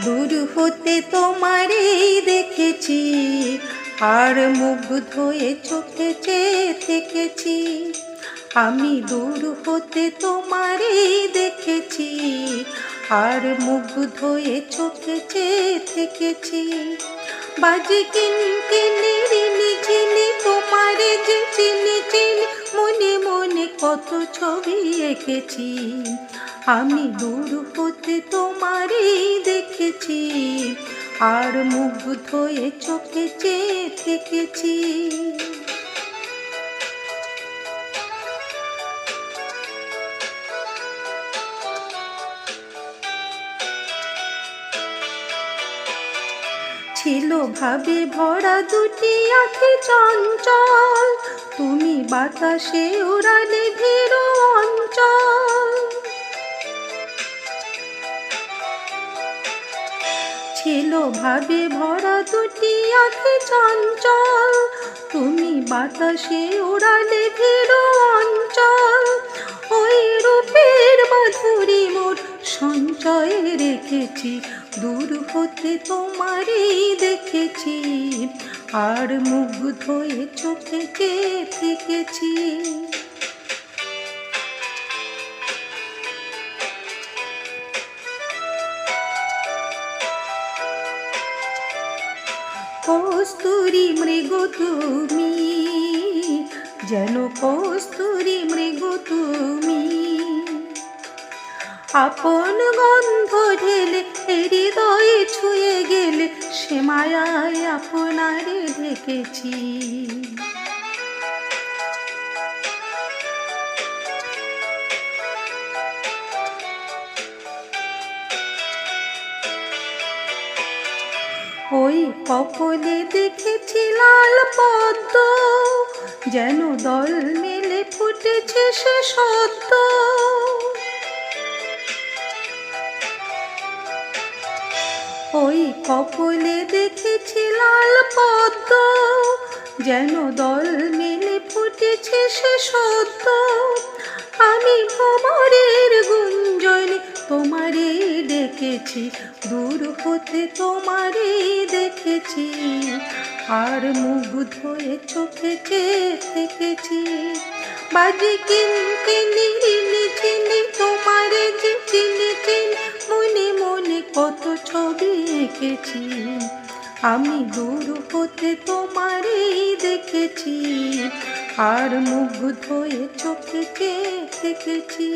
দূর হতে তোমারেই দেখেছি, আর মুগ্ধ হয়ে চোখে চেয়ে থেকেছি। আমি দূর হতে তোমারেই দেখেছি, আর মুগ্ধ হয়ে চোখে চেয়ে থেকেছি। বাজে কিনকিনি ঝিনি তোমারে যে চিনি চিনি, মনে মনে কত ছবি এঁকেছি। আমি দূর হতে তোমারেই দেখেছি, আর মুগ্ধ হয়ে চোখে চেয়ে থেকেছি। ছিল ভাবে ভরা দুটি আঁখি চঞ্চল, তুমি বাতাসে উড়ালে ধীর অঞ্চল। ছিল ভাবে ভরা দুটি আঁখি চঞ্চল, তুমি বাতাসে উড়ালে ধীর অঞ্চল। ওই রূপের মাধুরী মোর সঞ্চয়ে রেখেছি, দূর হতে তোমারেই দেখেছি, আর মুগ্ধ হয়ে চোখে চেয়ে থেকেছি। কস্তুরী মৃগ তুমি, যেন কস্তুরী মৃগ তুমি। আপন গন্ধ ঢেলে হৃদয়ে ছুঁয়ে গেলে, সে মায়ায় আপনারে ঢেকেছি। ওই কপলে দেখেছি লাল পদ্ম, যেন দল মেলে ফুটেছে সে সদ্য। ওই কপলে দেখেছি লাল পদ্ম, যেন দল মেলে ফুটেছে সে সদ্য। আমি ভ্রমরের গুঞ্জনে তোমারে ডেকেছি, দূর হতে তোমারে দেখেছি, আর মুগ্ধ হয়ে চোখে চেয়ে থেকেছি। বাজে কিনকিনি ঝিনি তোমারে যে চিনি চিনি, মনে মনে কত ছবি এঁকেছি। আমি দূর হতে তোমারেই দেখেছি, আর মুগ্ধ হয়ে চোখে চেয়ে থেকেছি।